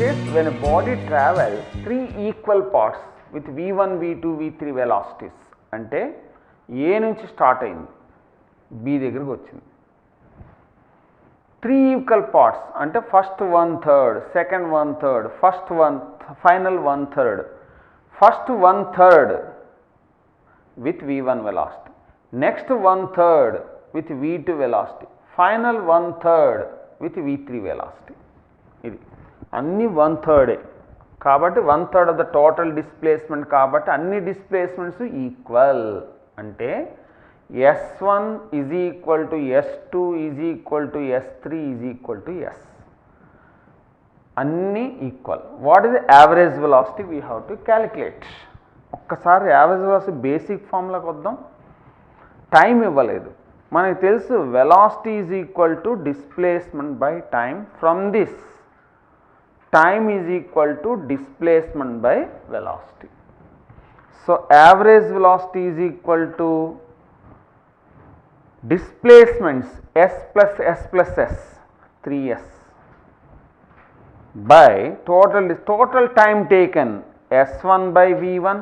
case, when a body travels three equal parts with v1, v2, v3 velocities, అంటే ఏ నుంచి start అయింది B దగ్గరకు వచ్చింది. త్రీ ఈక్వల్ పార్ట్స్ అంటే first 1/3, second 1/3, first final 1/3, first 1/3 with v1 velocity, next 1/3 with v2 velocity, final 1/3 with v3 velocity. ఇది అన్ని 1/3 కాబట్టి 1/3 of the total displacement కాబట్టి అన్ని డిస్ప్లేస్మెంట్స్ ఈక్వల్. అంటే S1 is equal to S2 is equal to S3 is equal to S. అన్నీ equal. What is the average velocity we have to calculate. ఒక్కసారి average velocity basic ఫార్ములాకి వద్దాం. Time ఇవ్వలేదు, మనకు తెలుసు velocity is equal to displacement by time. From this time is equal to displacement by velocity. So average velocity is equal to displacements s plus s plus s 3s by total time taken s1 by v1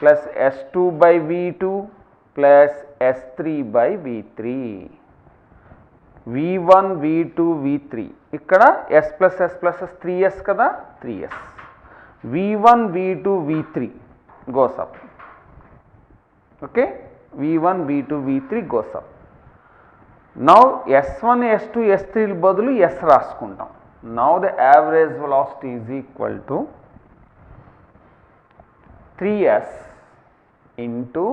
plus s2 by v2 plus s3 by v3. v1 v2 v3 ఇక్కడ s plus s plus s 3s కదా, 3s. v1 v2 v3 goes up. okay, v1 v2 v3 goes up. now s1 s2 s3 బదులు s రాసుకుంటాం. now the average velocity is equal to 3s into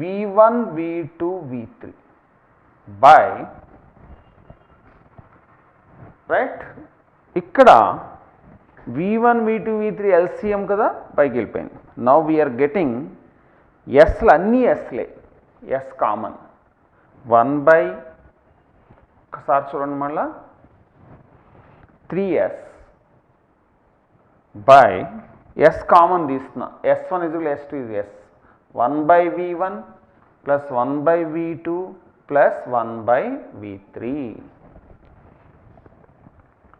v1 v2 v3 by right. ఇక్కడ v1 v2 v3 LCM కదా, పైకి వెళ్ళిపోయింది. Now we are getting ఎస్లు అన్నీ ఎస్లే, yes common 1 by ఒకసారి చూడండి మళ్ళా 3s బై ఎస్ కామన్ తీస్తున్నా, s1 is s2 is s 1 by v1 plus 1 by v2 plus 1 by v3.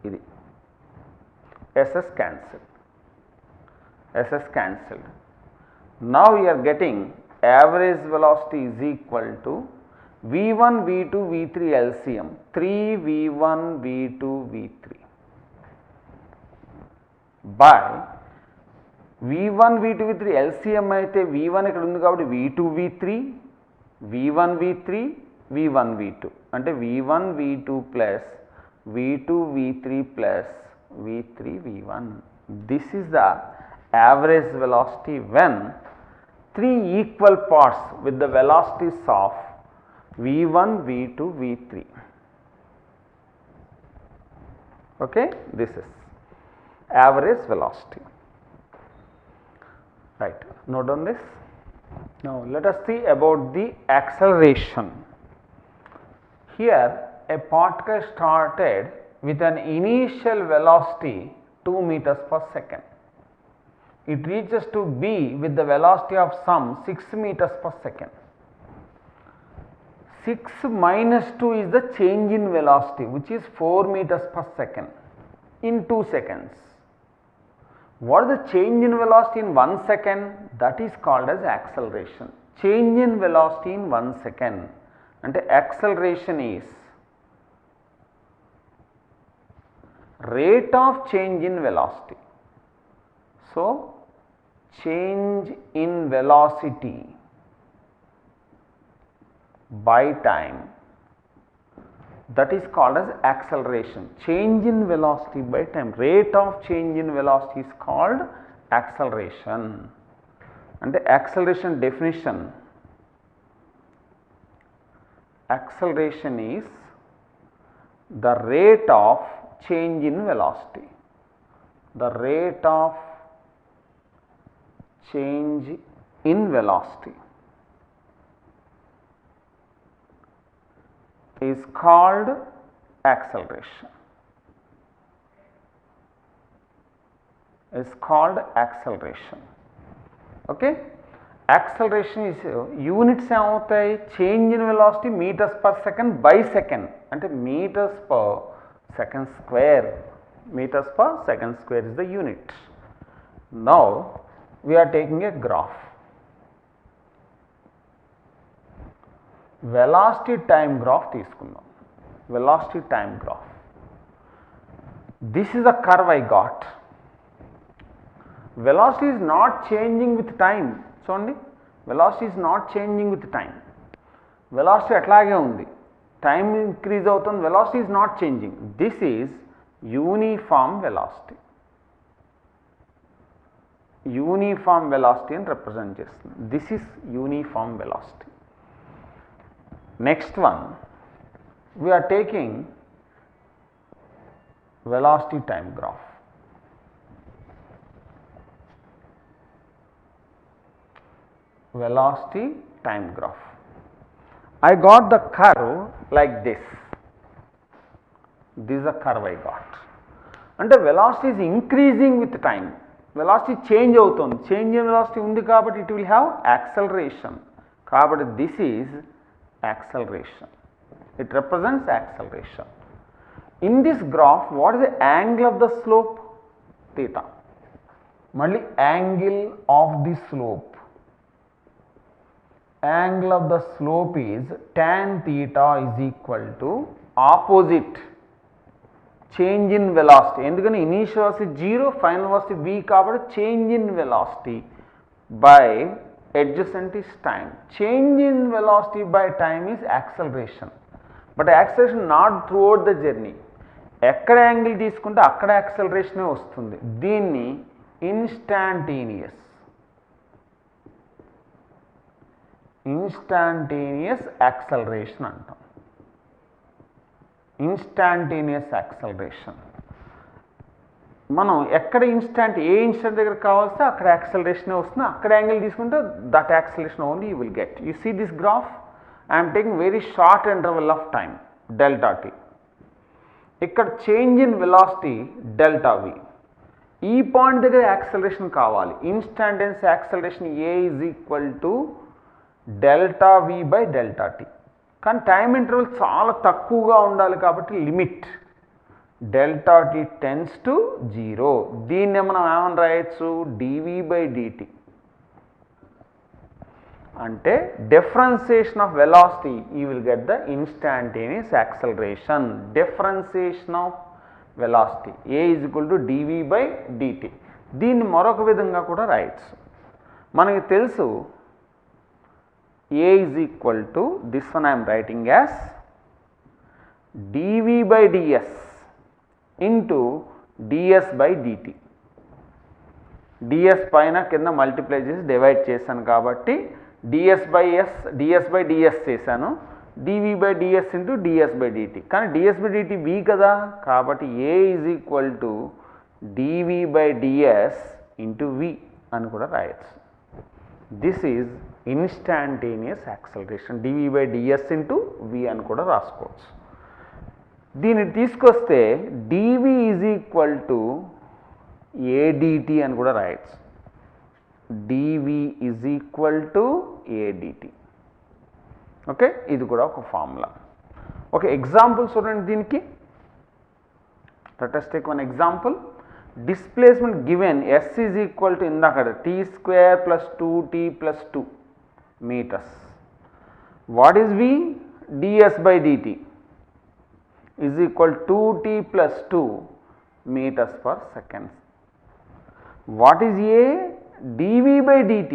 ఇది SS cancelled, SS cancelled. Now we are getting average velocity is equal to v1 v2 v3 LCM 3 v1 v2 v3 by v1 v2 v3 LCM అయితే v1 ఇక్కడ ఉంది కాబట్టి v2 v3 v1 v3 v1 v2 అంటే v1 v2 plus v2 v3 plus v3 v1. this is the average velocity when three equal parts with the velocities of v1 v2 v3. okay, this is average velocity. right, note on this. now let us see about the acceleration. here a particle started with an initial velocity 2 meters per second. It reaches to B with the velocity of some 6 meters per second. 6 minus 2 is the change in velocity, which is 4 meters per second in 2 seconds. What is the change in velocity in 1 second? That is called as acceleration. Change in velocity in 1 second. And acceleration is rate of change in velocity. So change in velocity by time, that is called as acceleration. Change in velocity by time, rate of change in velocity is called acceleration. And the acceleration definition, acceleration is the rate of change in velocity, the rate of change in velocity is called acceleration, is called acceleration. okay, acceleration is units ఏమవుతాయి, change in velocity meters per second by second, అంటే meters per second square meters per second square is the unit. Now we are taking a graph. Velocity time graph తీసుకుందాం. Velocity time graph. This is the curve I got. Velocity is not changing with time. చూడండి, velocity is not changing with time. Velocity అట్లాగే ఉంది. Time increase అవుతుంది, velocity is not changing. This is uniform velocity. Uniform velocity అని represent చేస్తుంది. This is uniform velocity. Next one, we are taking velocity time graph. Velocity time graph. I got the curve like this. This is the curve I got. అంటే velocity is increasing with time. Velocity change అవుతుంది. Change in velocity ఉంది కాబట్టి it will have acceleration. కాబట్టి this is acceleration. It represents acceleration. In this graph, what is the angle of the slope? Theta. మళ్ళీ angle of the slope. Angle of the slope is tan theta is equal to opposite change in velocity. ఎందుకని initial velocity 0, final velocity v కాబట్టి change in velocity by adjacent is time. Change in velocity by time is acceleration. But acceleration not throughout the journey. ఎక్కడ angle తీసుకుంటే అక్కడ యాక్సలరేషనే వస్తుంది. దీన్ని instantaneous acceleration అంటాం. Instantaneous acceleration. మనం ఎక్కడ ఏ ఇన్స్టెంట్ దగ్గర కావాల్స్తే అక్కడ యాక్సలరేషనే వస్తుంది. అక్కడ యాంగిల్ తీసుకుంటే that acceleration only you will get. You see this graph, I'm taking very short interval of time delta T. ఇక్కడ change in velocity delta V. ఈ పాయింట్ దగ్గర యాక్సలరేషన్ కావాలి. Instantaneous acceleration A is equal to delta V by delta T. కానీ time interval చాలా తక్కువగా ఉండాలి కాబట్టి limit delta T tends to 0. దీన్నే మనం ఏమని రాయొచ్చు, డివి బై డిటి. అంటే differentiation of velocity you will get the instantaneous acceleration. Differentiation of velocity a is equal to d v by d t. దీన్ని మరొక విధంగా కూడా రాయొచ్చు. మనకి తెలుసు a is equal to this one I'm writing as d v by d s into d s by d t. డిఎస్ పైన కింద మల్టిప్లై చేసి డివైడ్ చేశాను కాబట్టి డిఎస్ బై డిఎస్ చేశాను. D v by d s into d s by d t. కానీ డిఎస్ బై డిటి వి కదా, కాబట్టి a is equal to d v by d s into v అని కూడా రాయొచ్చు. This is instantaneous acceleration. D v by d s into v అని కూడా రాసుకోవచ్చు. దీన్ని తీసుకొస్తే d v is equal to a d t అని కూడా రాయొచ్చు. D v is equal to a d t. Okay, ఇది కూడా ఒక ఫార్ములా. ఓకే, ఎగ్జాంపుల్ చూడండి దీనికి. Let us take one example. Displacement given s is equal to ఇందాక t square plus 2t plus 2 meters. What is v? ds by dt is equal to 2t plus 2 meters per second. What is a? dv by dt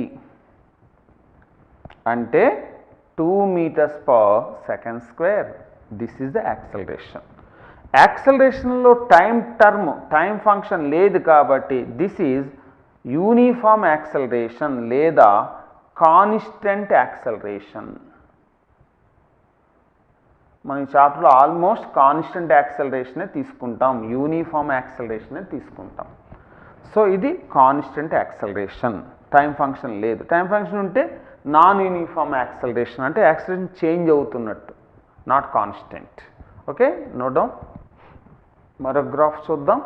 అంటే 2 meters per second square. This is the acceleration. యాక్సలరేషన్లో time function లేదు కాబట్టి this is uniform acceleration లేదా constant acceleration. మన చాప్టర్లో almost constant యాక్సలరేషనే తీసుకుంటాం, uniform యాక్సలరేషనే తీసుకుంటాం. So ఇది కాన్స్టెంట్ యాక్సలరేషన్, టైం ఫంక్షన్ లేదు. టైం ఫంక్షన్ ఉంటే నాన్ యూనిఫామ్ యాక్సలరేషన్, అంటే యాక్సలరేషన్ చేంజ్ అవుతున్నట్టు, not constant. Okay, note down. మరొక గ్రాఫ్ చూద్దాం.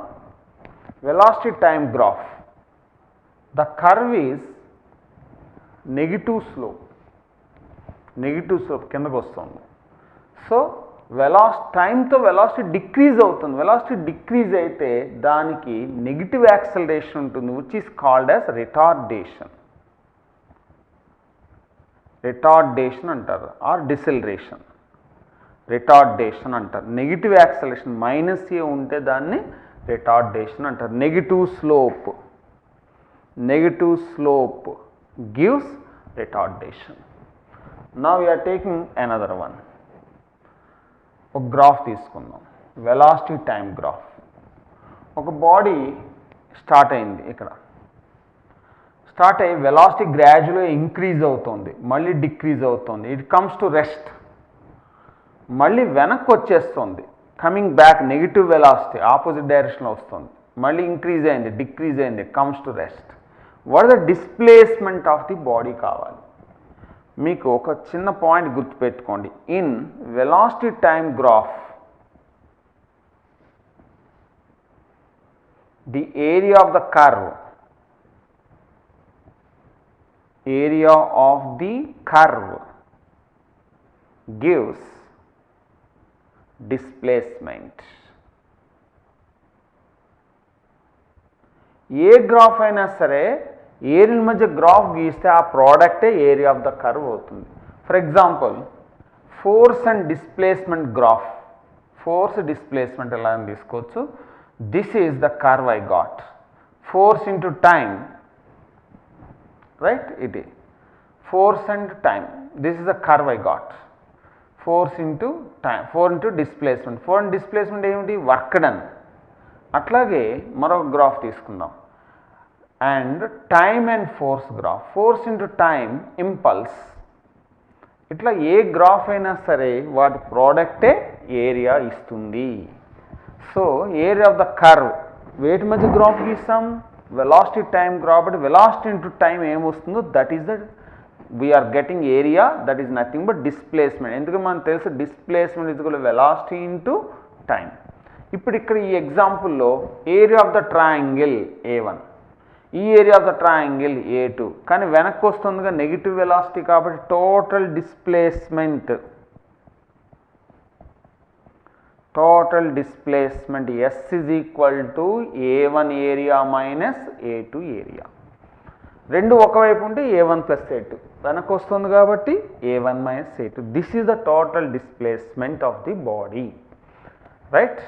Velocity time graph. The curve is negative slope కిందకు వస్తుంది. సో టైంతో వెలాసిటీ డిక్రీజ్ అవుతుంది. వెలాసిటీ డిక్రీజ్ అయితే దానికి నెగిటివ్ యాక్సలరేషన్ ఉంటుంది, which is called as retardation. Retardation అంటారు, ఆర్ డిసెలరేషన్. రిటార్డేషన్ అంటారు. నెగిటివ్ యాక్సలరేషన్ -a ఉంటే దాన్ని రిటార్డేషన్ అంటారు. Negative slope gives retardation. Now we are taking another one. ఒక గ్రాఫ్ తీసుకుందాం, వెలాసిటీ టైం గ్రాఫ్. ఒక బాడీ స్టార్ట్ అయింది, ఇక్కడ స్టార్ట్ అయ్యి వెలాసిటీ గ్రాడ్యువల్గా ఇంక్రీజ్ అవుతుంది, మళ్ళీ డిక్రీజ్ అవుతుంది. It comes to rest. మళ్ళీ వెనక్కి వచ్చేస్తుంది, coming back, negative velocity opposite డైరెక్షన్లో వస్తుంది. మళ్ళీ ఇంక్రీజ్ అయింది, డిక్రీజ్ అయింది, comes to rest. What the displacement of the body కావాలి. మీకు ఒక చిన్న పాయింట్ గుర్తుపెట్టుకోండి. In velocity time graph, the area of the curve, gives displacement. A graph అయినా సరే ఏరియల మధ్య గ్రాఫ్ గీస్తే ఆ ప్రోడక్టే ఏరియా ఆఫ్ ద కర్వ్ అవుతుంది. For example, force and displacement graph. Force displacement ఎలా అని తీసుకోవచ్చు. This is the curve I got. Force into time, right, ఇది force and time. This is the curve I got. Force into time, 4 into displacement. 4 and displacement ఏమిటి? Work done. అట్లాగే మరొక graph తీసుకుందాం. And time and force graph. Force into time, impulse. ఇట్లా ఏ graph అయినా సరే వాటి ప్రోడక్టే ఏరియా ఇస్తుంది. So area of the curve, వేటి మధ్య గ్రాఫ్ గీస్తాం? Velocity time graph. But velocity into time ఏమొస్తుందో that is the we're getting area. That is nothing but displacement. ఎందుకంటే మనకు తెలుసు displacement is equal to velocity into time. ఇప్పుడు ఇక్కడ ఈ ఎగ్జాంపుల్లో area of the triangle A1, ఈ area of the triangle A2. కానీ వెనక్కి వస్తుందిగా నెగిటివ్ వెలాసిటీ కాబట్టి total displacement S is equal to A1 area minus A2 area. రెండు ఒకవైపు ఉంటే A1 ప్లస్ A2, వెనక్కి వస్తుంది కాబట్టి A1 minus A2. This is the total displacement of the body, right.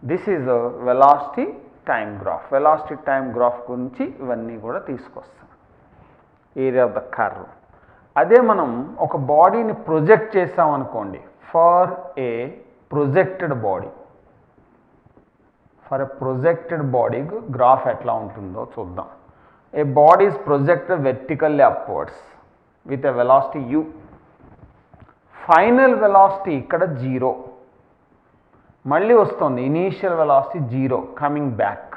This is velocity time graph. Velocity time graph గురించి ఇవన్నీ కూడా తీసుకొస్తాం. Area of the curve. అదే మనం ఒక బాడీని ప్రొజెక్ట్ చేసామనుకోండి, for a projected body, graph ఎట్లా ఉంటుందో చూద్దాం. A body is projected vertically upwards with a velocity u. Final velocity ఇక్కడ 0, మళ్ళీ వస్తుంది ఇనీషియల్ వెలాసిటీ 0, కమింగ్ బ్యాక్.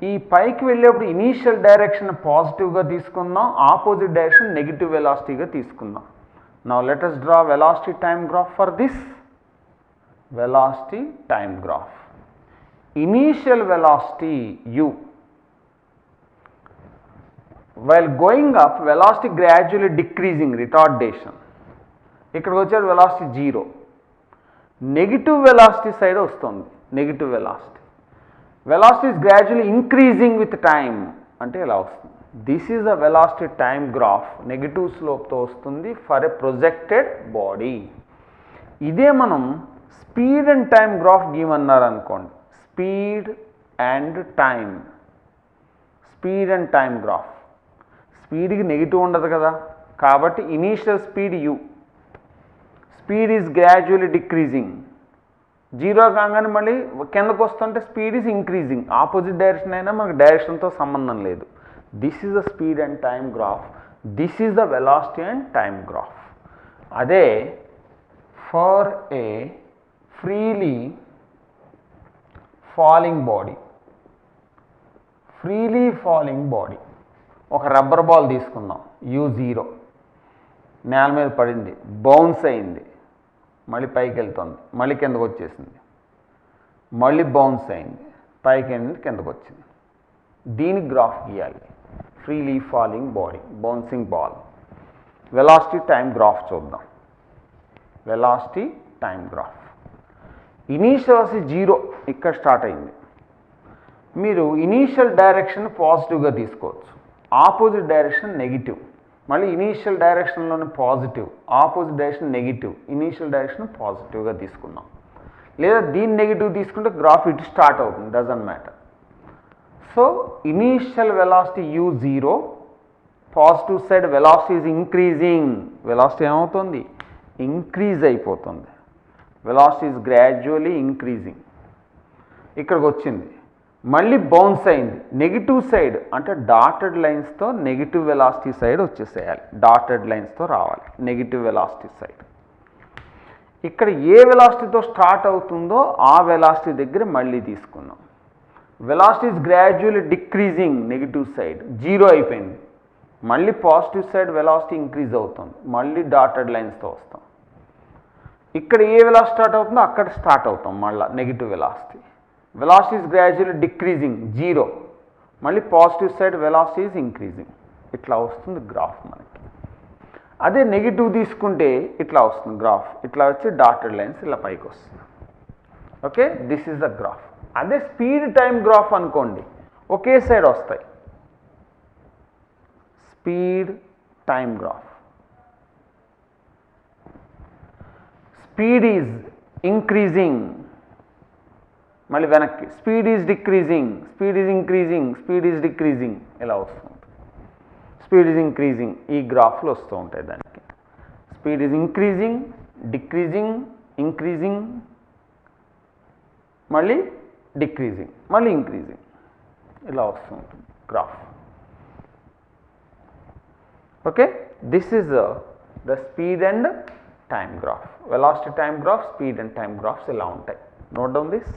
ఈ పైకి వెళ్ళేప్పుడు ఇనీషియల్ డైరెక్షన్ పాజిటివ్గా తీసుకుందాం, ఆపోజిట్ డైరెక్షన్ నెగిటివ్ వెలాసిటీగా తీసుకుందాం. Now let us draw velocity time graph for this. Velocity time graph. Initial velocity u. While going up, velocity gradually decreasing, retardation. ఇక్కడికి వచ్చే velocity 0. Negative velocity side వస్తుంది, negative velocity. Velocity is gradually increasing with time అంటే ఇలా వస్తుంది. This is the velocity time graph. Negative స్లోప్తో వస్తుంది for a projected body. ఇదే మనం స్పీడ్ అండ్ టైం గ్రాఫ్ గీమన్నారు అనుకోండి. Speed and time graph. స్పీడ్కి నెగిటివ్ ఉండదు కదా, కాబట్టి initial speed u. Speed is gradually decreasing. 0 కాగానే మళ్ళీ కిందకు వస్తుంటే speed is increasing. Opposite direction అయినా మనకు డైరెక్షన్తో సంబంధం లేదు. This is the speed and time graph. This is the velocity and time graph. అదే for a freely falling body, ఒక రబ్బర్ బాల్ తీసుకుందాం, u0. నేల మీద పడింది, బౌన్స్ అయింది, మళ్ళీ పైకి వెళ్తుంది, మళ్ళీ కిందకు వచ్చేసింది, మళ్ళీ బౌన్స్ అయింది, పైకి వెళ్ళింది, కిందకు వచ్చింది. దీనికి గ్రాఫ్ గీయాలి. Freely falling body, bouncing ball. Velocity time graph చూద్దాం. Velocity time graph. Initial velocity 0 ఇక్కడ స్టార్ట్ అయింది. మీరు ఇనీషియల్ డైరెక్షన్ పాజిటివ్గా తీసుకోవచ్చు, ఆపోజిట్ డైరెక్షన్ నెగిటివ్. మళ్ళీ ఇనీషియల్ డైరెక్షన్లోనే పాజిటివ్, opposite direction negative, initial direction పాజిటివ్గా తీసుకున్నాం. లేదా దీన్ని నెగిటివ్ తీసుకుంటే గ్రాఫ్ ఇటు స్టార్ట్ అవుతుంది, doesn't matter. So initial velocity u0, positive side velocity is increasing. Velocity ఏమవుతుంది? ఇంక్రీజ్ అయిపోతుంది. Velocity is gradually increasing. ఇక్కడికి వచ్చింది, మళ్ళీ బౌన్స్ అయింది. నెగిటివ్ సైడ్ అంటే డాటెడ్ లైన్స్తో నెగిటివ్ వెలాసిటీ సైడ్ వచ్చేసేయాలి, డాటెడ్ లైన్స్తో రావాలి నెగిటివ్ వెలాసిటీ సైడ్. ఇక్కడ ఏ వెలాసిటీతో స్టార్ట్ అవుతుందో ఆ వెలాసిటీ దగ్గర మళ్ళీ తీసుకున్నాం. Velocity is gradually decreasing, negative side 0 అయిపోయింది. మళ్ళీ పాజిటివ్ సైడ్ వెలాసిటీ ఇంక్రీజ్ అవుతుంది, మళ్ళీ డాటెడ్ లైన్స్తో వస్తాం. ఇక్కడ ఏ వెలాసిటీ స్టార్ట్ అవుతుందో అక్కడ స్టార్ట్ అవుతాం మళ్ళీ negative velocity. Velocity is gradually decreasing 0, మళ్ళీ positive side velocity is increasing. ఇట్లా వస్తుంది గ్రాఫ్ మనకి. అదే నెగిటివ్ తీసుకుంటే ఇట్లా వస్తుంది గ్రాఫ్, ఇట్లా వచ్చి డాటెడ్ లైన్స్ ఇలా పైకి వస్తుంది. Okay, this is the graph. అదే స్పీడ్ టైం గ్రాఫ్ అనుకోండి, ఒకే సైడ్ వస్తాయి. Speed time graph, speed is increasing, మళ్ళీ వెనక్కి speed is decreasing, speed is increasing, speed is decreasing, ఇలా వస్తుంది. స్పీడ్ ఈజ్ ఇంక్రీజింగ్, ఈ గ్రాఫ్లు వస్తూ ఉంటాయి దానికి. Speed is increasing, decreasing, increasing, మళ్ళీ డిక్రీజింగ్, మళ్ళీ ఇంక్రీజింగ్, ఇలా వస్తూ ఉంటుంది graph. Okay, this is the speed and time graph. Velocity time graph, speed and time graphs ఇలా ఉంటాయి. Note down this.